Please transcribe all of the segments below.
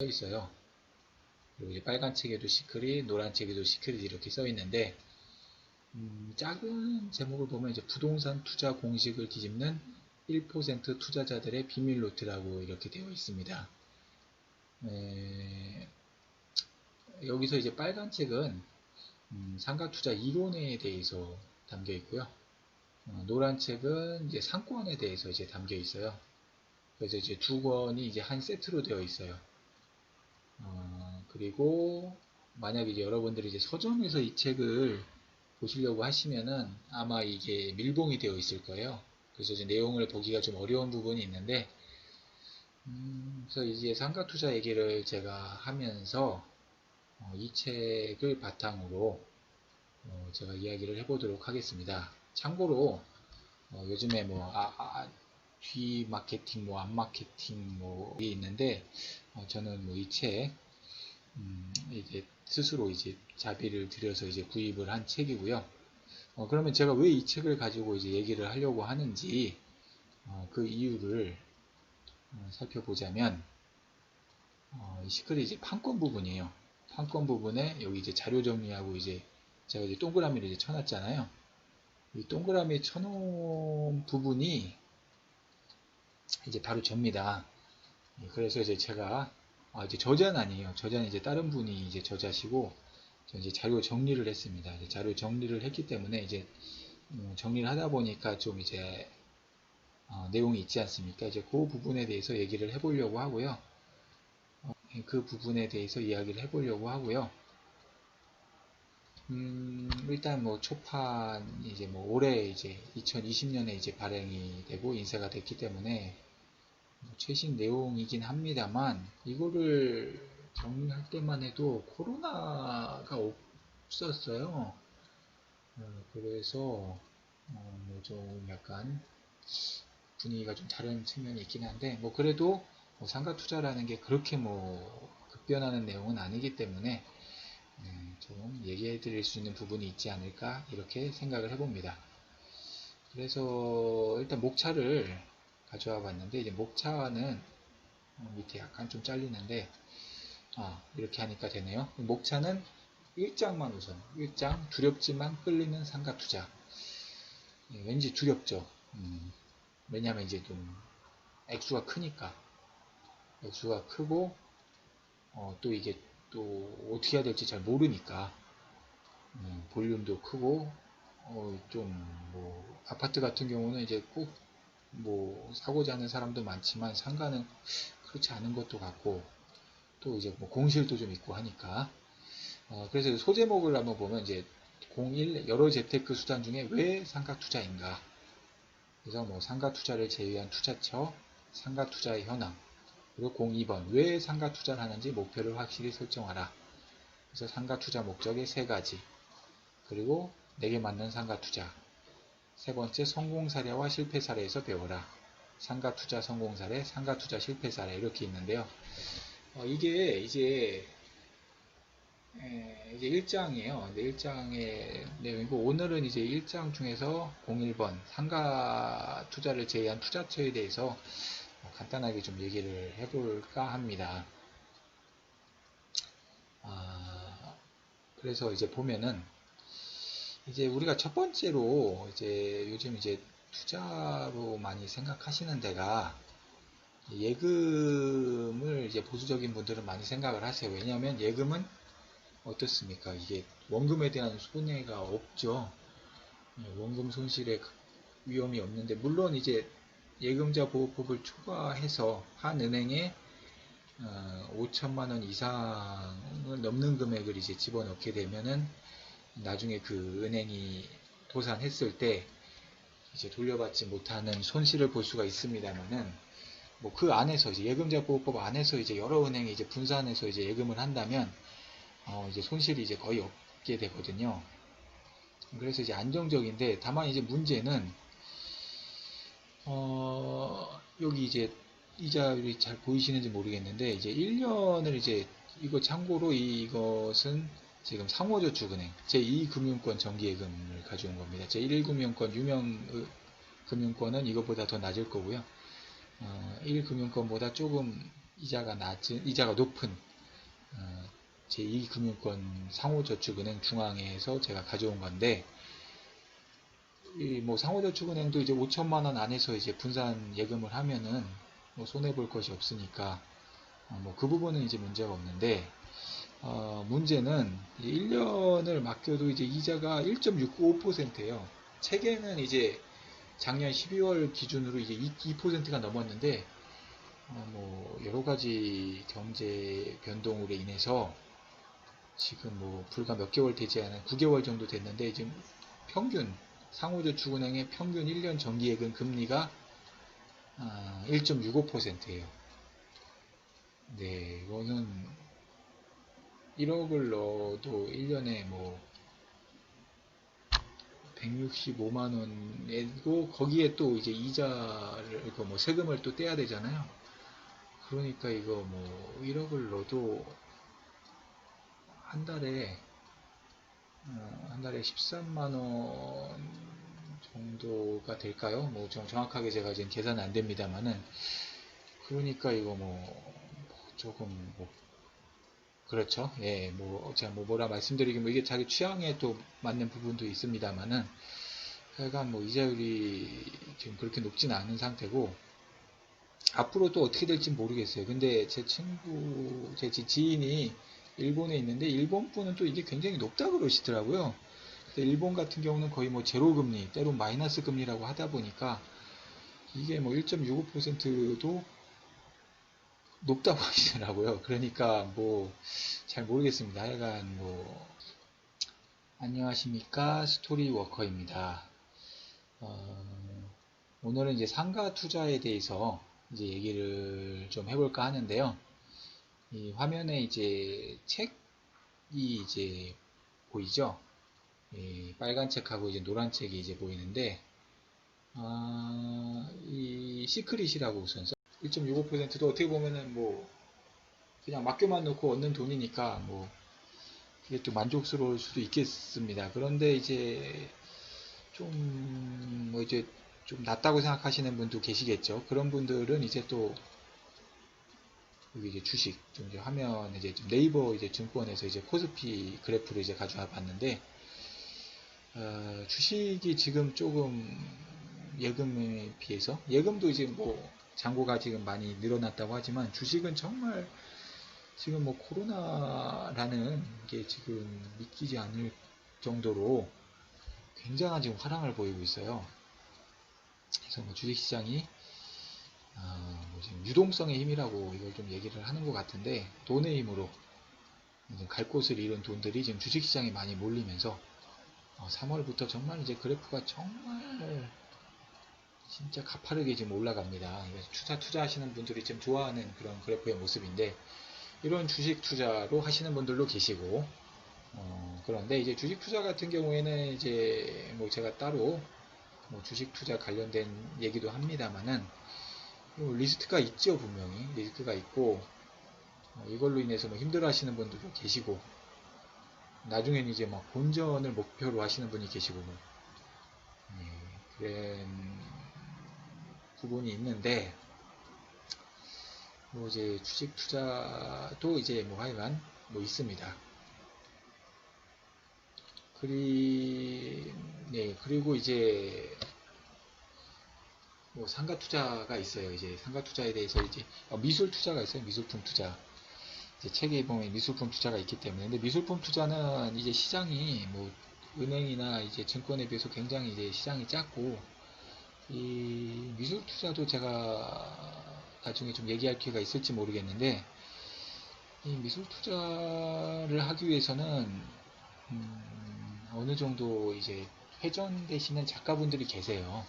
써 있어요. 그리고 이제 빨간 책에도 시크릿, 노란 책에도 시크릿 이렇게 써 있는데, 작은 제목을 보면 이제 부동산 투자 공식을 뒤집는 1% 투자자들의 비밀 노트라고 이렇게 되어 있습니다. 여기서 이제 빨간 책은 상가 투자 이론에 대해서 담겨 있고요. 노란 책은 이제 상권에 대해서 이제 담겨 있어요. 그래서 이제 두 권이 이제 한 세트로 되어 있어요. 그리고 만약에 이제 여러분들이 이제 서점에서 이 책을 보시려고 하시면은 아마 이게 밀봉이 되어 있을 거예요. 그래서 이제 내용을 보기가 좀 어려운 부분이 있는데, 그래서 이제 상가 투자 얘기를 제가 하면서 이 책을 바탕으로 제가 이야기를 해보도록 하겠습니다. 참고로 요즘에 뭐 뒤 마케팅, 뭐 앞 마케팅 뭐 있는데 저는 뭐 이 책 이제 스스로 이제 자비를 들여서 이제 구입을 한 책이고요. 그러면 제가 왜 이 책을 가지고 이제 얘기를 하려고 하는지 그 이유를 살펴보자면 이 시크릿 이제 판권 부분이에요. 판권 부분에 여기 이제 자료 정리하고 이제 제가 이제 동그라미를 이제 쳐놨잖아요. 이 동그라미 쳐놓은 부분이 이제 바로 접니다. 그래서 이제 제가 이제 저자는 아니에요. 저자는 이제 다른 분이 이제 저자시고 이제 자료 정리를 했습니다. 이제 자료 정리를 했기 때문에 이제 정리를 하다 보니까 좀 이제 내용이 있지 않습니까? 이제 그 부분에 대해서 얘기를 해보려고 하고요. 그 부분에 대해서 이야기를 해보려고 하고요. 일단 뭐 초판 이제 뭐 올해 이제 2020년에 이제 발행이 되고 인쇄가 됐기 때문에 최신 내용이긴 합니다만 이거를 정리할 때만 해도 코로나가 없었어요. 그래서 뭐좀 약간 분위기가 좀 다른 측면이 있긴 한데 뭐 그래도 뭐 상가 투자라는 게 그렇게 뭐 급변하는 내용은 아니기 때문에 좀 얘기해 드릴 수 있는 부분이 있지 않을까 이렇게 생각을 해봅니다. 그래서 일단 목차를 가져와 봤는데 이제 목차는 밑에 약간 좀 잘리는데 이렇게 하니까 되네요. 목차는 1장만 우선 1장 두렵지만 끌리는 상가 투자. 왠지 두렵죠. 왜냐하면 이제 좀 액수가 크니까 액수가 크고 또 이게 또 어떻게 해야 될지 잘 모르니까 볼륨도 크고 좀 뭐 아파트 같은 경우는 이제 꼭 뭐 사고자 하는 사람도 많지만 상가는 그렇지 않은 것도 같고 또 이제 뭐 공실도 좀 있고 하니까 그래서 소제목을 한번 보면 이제 01 여러 재테크 수단 중에 왜 상가 투자인가. 그래서 뭐 상가 투자를 제외한 투자처, 상가 투자의 현황, 그리고 02번 왜 상가 투자를 하는지 목표를 확실히 설정하라. 그래서 상가 투자 목적의 세 가지. 그리고 내게 맞는 상가 투자. 세 번째 성공 사례와 실패 사례에서 배워라. 상가 투자 성공 사례, 상가 투자 실패 사례 이렇게 있는데요. 이게 이제 1장이에요. 1장의 내용이고 오늘은 이제 1장 중에서 01번 상가 투자를 제외한 투자처에 대해서 간단하게 좀 얘기를 해볼까 합니다. 그래서 이제 보면은 이제 우리가 첫 번째로 이제 요즘 이제 투자로 많이 생각하시는 데가 예금을 이제 보수적인 분들은 많이 생각을 하세요. 왜냐하면 예금은 어떻습니까? 이게 원금에 대한 손해가 없죠. 원금 손실의 위험이 없는데 물론 이제 예금자 보호법을 초과해서 한 은행에 5천만 원 이상을 넘는 금액을 이제 집어넣게 되면은 나중에 그 은행이 도산했을 때 이제 돌려받지 못하는 손실을 볼 수가 있습니다만은 뭐 그 안에서 이제 예금자 보호법 안에서 이제 여러 은행이 이제 분산해서 이제 예금을 한다면 이제 손실이 이제 거의 없게 되거든요. 그래서 이제 안정적인데 다만 이제 문제는 여기 이제 이자율이 잘 보이시는지 모르겠는데 이제 1년을 이제 이거 참고로 이것은 지금 상호저축은행 제2금융권 정기예금을 가져온 겁니다. 제1금융권 유명금융권은 이것보다 더 낮을 거고요. 1금융권보다 조금 이자가 높은 제2금융권 상호저축은행 중앙회에서 제가 가져온 건데, 뭐 상호저축은행도 이제 5천만 원 안에서 이제 분산 예금을 하면은 뭐 손해 볼 것이 없으니까 뭐 그 부분은 이제 문제가 없는데, 문제는 1년을 맡겨도 이제 이자가 1.695%예요. 책에는 이제 작년 12월 기준으로 이제 2%가 넘었는데, 뭐 여러 가지 경제 변동으로 인해서 지금 뭐 불과 몇 개월 되지 않은 9개월 정도 됐는데, 지금 평균 상호저축은행의 평균 1년 정기예금 금리가 1.65%예요. 네, 이거는 1억을 넣어도 1년에 뭐 165만 원이고, 거기에 또 이제 이자를, 이거 뭐 세금을 또 떼야 되잖아요. 그러니까 이거 뭐 1억을 넣어도 한 달에 13만 원 정도가 될까요? 뭐 정확하게 제가 지금 계산은 안 됩니다만은, 그러니까 이거 뭐 조금 뭐 그렇죠. 예, 뭐 제가 뭐라 말씀드리긴 뭐 이게 자기 취향에 또 맞는 부분도 있습니다만은, 하여간 뭐 이자율이 지금 그렇게 높지는 않은 상태고, 앞으로 또 어떻게 될지 모르겠어요. 근데 제 지인이 일본에 있는데, 일본 분은 또 이게 굉장히 높다 그러시더라고요. 일본 같은 경우는 거의 뭐 제로 금리, 때론 마이너스 금리라고 하다 보니까 이게 뭐 1.65%도 높다고 하시더라고요. 그러니까 뭐 잘 모르겠습니다. 하여간 뭐 안녕하십니까, 스토리워커입니다. 오늘은 이제 상가 투자에 대해서 이제 얘기를 좀 해볼까 하는데요. 이 화면에 이제 책이 이제 보이죠? 이 빨간 책하고 이제 노란 책이 이제 보이는데, 이 시크릿이라고 우선 1.65%도 어떻게 보면은 뭐 그냥 맡겨만 놓고 얻는 돈이니까 뭐 이게 또 만족스러울 수도 있겠습니다. 그런데 이제 좀 뭐 이제 좀 낮다고 생각하시는 분도 계시겠죠. 그런 분들은 이제 또 여기 이제 주식 좀 이제 화면 이제 좀 네이버 이제 증권에서 이제 코스피 그래프를 이제 가져와 봤는데, 주식이 지금 조금 예금에 비해서, 예금도 이제 뭐 잔고가 지금 많이 늘어났다고 하지만, 주식은 정말 지금 뭐 코로나라는 게 지금 믿기지 않을 정도로 굉장한 지금 화랑을 보이고 있어요. 그래서 뭐 주식시장이 뭐 지금 유동성의 힘이라고 이걸 좀 얘기를 하는 것 같은데, 돈의 힘으로 갈 곳을 잃은 돈들이 지금 주식시장에 많이 몰리면서 3월부터 정말 이제 그래프가 정말 진짜 가파르게 지금 올라갑니다. 투자하시는 분들이 지금 좋아하는 그런 그래프의 모습인데, 이런 주식 투자로 하시는 분들도 계시고, 그런데 이제 주식 투자 같은 경우에는 이제 뭐 제가 따로 뭐 주식 투자 관련된 얘기도 합니다만은, 리스크가 있죠. 분명히 리스크가 있고, 이걸로 인해서 뭐 힘들어 하시는 분들도 계시고, 나중에는 이제 막 본전을 목표로 하시는 분이 계시고, 뭐 그런 부분이 있는데, 뭐 이제 주식 투자도 이제 뭐 하여간 뭐 있습니다. 네, 그리고 이제 뭐 상가 투자가 있어요. 이제 상가 투자에 대해서 이제 미술 투자가 있어요. 미술품 투자. 이제 책에 보면 미술품 투자가 있기 때문에. 근데 미술품 투자는 이제 시장이 뭐 은행이나 이제 증권에 비해서 굉장히 이제 시장이 작고, 이 미술 투자도 제가 나중에 좀 얘기할 기회가 있을지 모르겠는데, 이 미술 투자를 하기 위해서는 어느 정도 이제 회전되시는 작가분들이 계세요.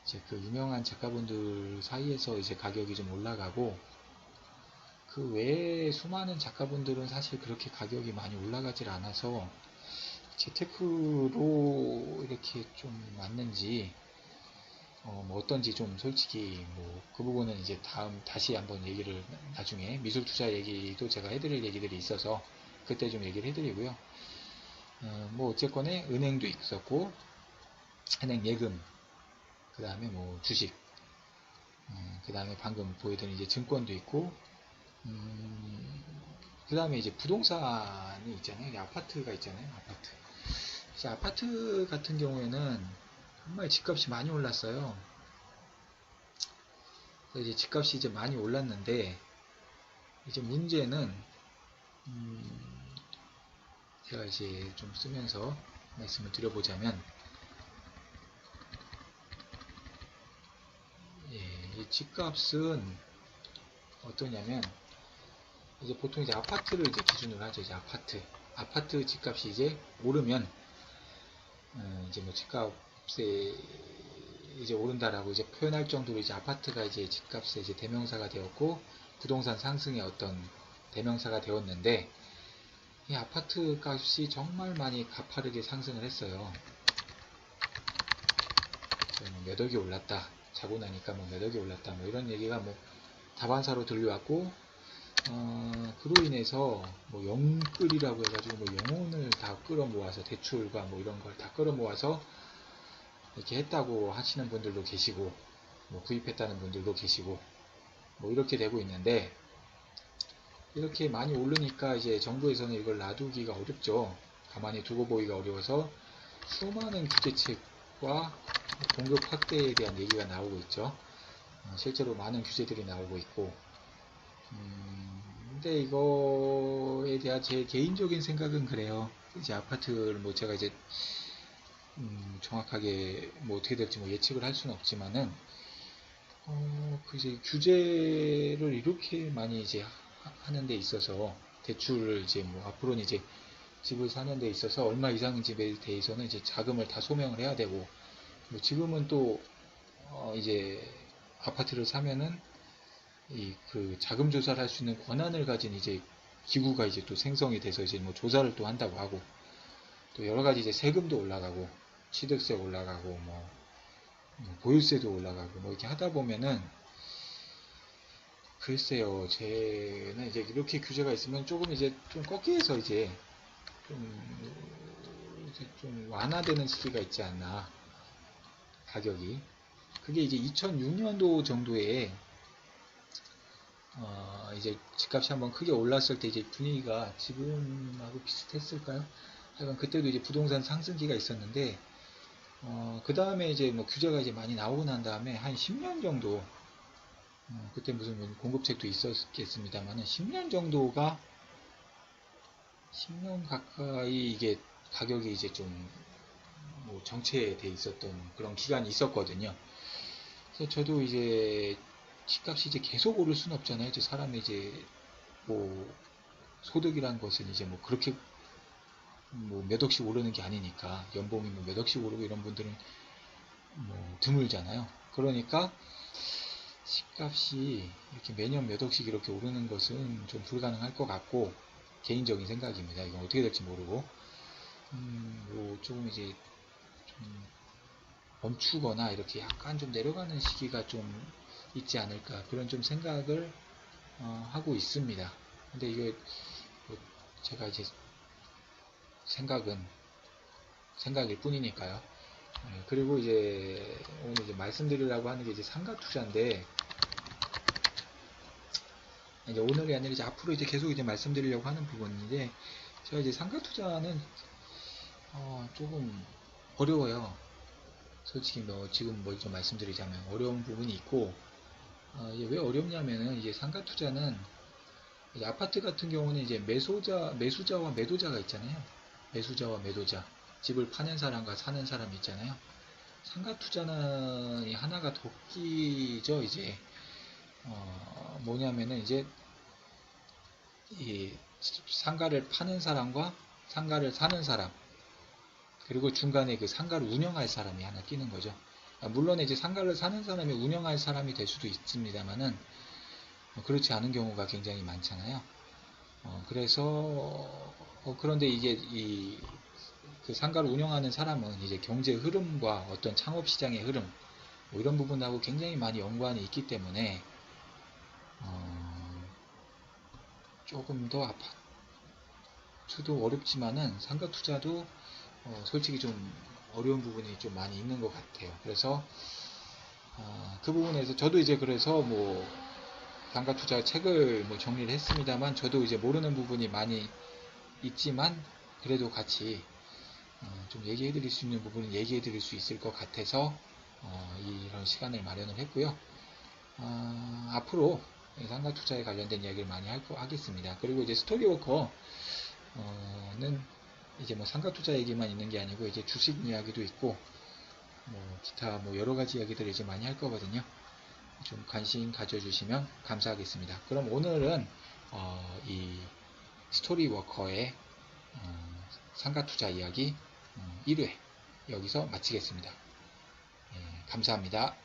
이제 그 유명한 작가분들 사이에서 이제 가격이 좀 올라가고, 그 외에 수많은 작가분들은 사실 그렇게 가격이 많이 올라가질 않아서 재테크로 이렇게 좀 맞는지 뭐 어떤지 좀 솔직히 뭐 그 부분은 이제 다시 한번 얘기를, 나중에 미술 투자 얘기도 제가 해드릴 얘기들이 있어서 그때 좀 얘기를 해드리고요. 뭐 어쨌거나 은행도 있었고, 은행 예금, 그 다음에 뭐 주식, 그 다음에 방금 보여드린 이제 증권도 있고, 그 다음에 이제 부동산이 있잖아요. 아파트가 있잖아요. 아파트. 이제 아파트 같은 경우에는 정말 집값이 많이 올랐어요. 그래서 이제 집값이 이제 많이 올랐는데, 이제 문제는, 제가 이제 좀 쓰면서 말씀을 드려보자면, 예, 이 집값은 어떠냐면, 이제 보통 이제 아파트를 이제 기준으로 하죠. 이제 아파트 집값이 이제 오르면, 이제 뭐 집값에 이제 오른다라고 이제 표현할 정도로 이제 아파트가 이제 집값의 이제 대명사가 되었고, 부동산 상승의 어떤 대명사가 되었는데, 이 아파트 값이 정말 많이 가파르게 상승을 했어요. 몇 억이 올랐다. 자고 나니까 뭐 몇 억이 올랐다. 뭐 이런 얘기가 뭐 다반사로 들려왔고, 그로 인해서 뭐 영끌이라고 해가지고 뭐 영혼을 다 끌어모아서 대출과 뭐 이런 걸 다 끌어모아서 이렇게 했다고 하시는 분들도 계시고, 뭐 구입했다는 분들도 계시고, 뭐 이렇게 되고 있는데, 이렇게 많이 오르니까 이제 정부에서는 이걸 놔두기가 어렵죠. 가만히 두고 보기가 어려워서 수많은 규제책과 공급 확대에 대한 얘기가 나오고 있죠. 실제로 많은 규제들이 나오고 있고, 근데 이거에 대한 제 개인적인 생각은 그래요. 이제 아파트를 뭐 제가 이제 정확하게 뭐 어떻게 될지 뭐 예측을 할 수는 없지만은, 그 이제 규제를 이렇게 많이 이제 하는 데 있어서, 대출을 이제 뭐 앞으로는 이제 집을 사는 데 있어서 얼마 이상 집에 대해서는 이제 자금을 다 소명을 해야 되고, 뭐 지금은 또 이제 아파트를 사면은 이 그 자금 조사를 할 수 있는 권한을 가진 이제 기구가 이제 또 생성이 돼서 이제 뭐 조사를 또 한다고 하고, 또 여러 가지 이제 세금도 올라가고, 취득세 올라가고, 뭐 보유세도 올라가고, 뭐 이렇게 하다 보면은, 글쎄요, 쟤는 이제 이렇게 규제가 있으면 조금 이제 좀 꺾이에서 좀 완화되는 시기가 있지 않나, 가격이. 그게 이제 2006년도 정도에 이제 집값이 한번 크게 올랐을 때 이제 분위기가 지금하고 비슷했을까요? 하여간 그때도 이제 부동산 상승기가 있었는데, 그 다음에 이제 뭐 규제가 이제 많이 나오고 난 다음에 한 10년 정도, 그때 무슨 공급책도 있었겠습니다만은 10년 정도가, 10년 가까이 이게 가격이 이제 좀 뭐 정체돼 있었던 그런 기간이 있었거든요. 그래서 저도 이제 집값이 이제 계속 오를 수는 없잖아요. 이제 사람이 이제 뭐 소득이란 것은 이제 뭐 그렇게 뭐 몇 억씩 오르는 게 아니니까, 연봉이 뭐 몇 억씩 오르고 이런 분들은 뭐 드물잖아요. 그러니까 집값이 이렇게 매년 몇 억씩 이렇게 오르는 것은 좀 불가능할 것 같고, 개인적인 생각입니다. 이건 어떻게 될지 모르고, 뭐 조금 이제 좀 멈추거나 이렇게 약간 좀 내려가는 시기가 좀 있지 않을까, 그런 좀 생각을 하고 있습니다. 근데 이게 뭐 제가 이제 생각일 뿐이니까요. 그리고 이제 오늘 이제 말씀드리려고 하는 게 이제 상가 투자인데, 이제 오늘이 아니라 이제 앞으로 이제 계속 이제 말씀드리려고 하는 부분인데, 제가 이제 상가 투자는 조금 어려워요. 솔직히 뭐 지금 뭐 좀 말씀드리자면 어려운 부분이 있고, 이게 왜 어렵냐면은, 이제 상가 투자는 이제 아파트 같은 경우는 이제 매수자와 매도자가 있잖아요. 매수자와 매도자. 집을 파는 사람과 사는 사람이 있잖아요. 상가 투자는 이 하나가 더 끼죠. 이제 뭐냐면은 이제 이 상가를 파는 사람과 상가를 사는 사람, 그리고 중간에 그 상가를 운영할 사람이 하나 끼는 거죠. 물론 이제 상가를 사는 사람이 운영할 사람이 될 수도 있습니다만은, 그렇지 않은 경우가 굉장히 많잖아요. 그래서 그런데 이게 그 상가를 운영하는 사람은 이제 경제 흐름과 어떤 창업 시장의 흐름, 뭐 이런 부분하고 굉장히 많이 연관이 있기 때문에 조금 더 아파트도 어렵지만은 상가 투자도 솔직히 좀 어려운 부분이 좀 많이 있는 것 같아요. 그래서 그 부분에서 저도 이제 그래서 뭐 단가 투자 책을 뭐 정리를 했습니다만, 저도 이제 모르는 부분이 많이 있지만 그래도 같이 좀 얘기해 드릴 수 있는 부분은 얘기해 드릴 수 있을 것 같아서 이런 시간을 마련을 했고요. 앞으로 상가 투자에 관련된 이야기를 많이 하겠습니다. 그리고 이제 스토리워커는 이제 뭐 상가 투자 얘기만 있는 게 아니고 이제 주식 이야기도 있고 뭐 기타 뭐 여러 가지 이야기들을 이제 많이 할 거거든요. 좀 관심 가져주시면 감사하겠습니다. 그럼 오늘은 이 스토리워커의 상가 투자 이야기 1회 여기서 마치겠습니다. 감사합니다.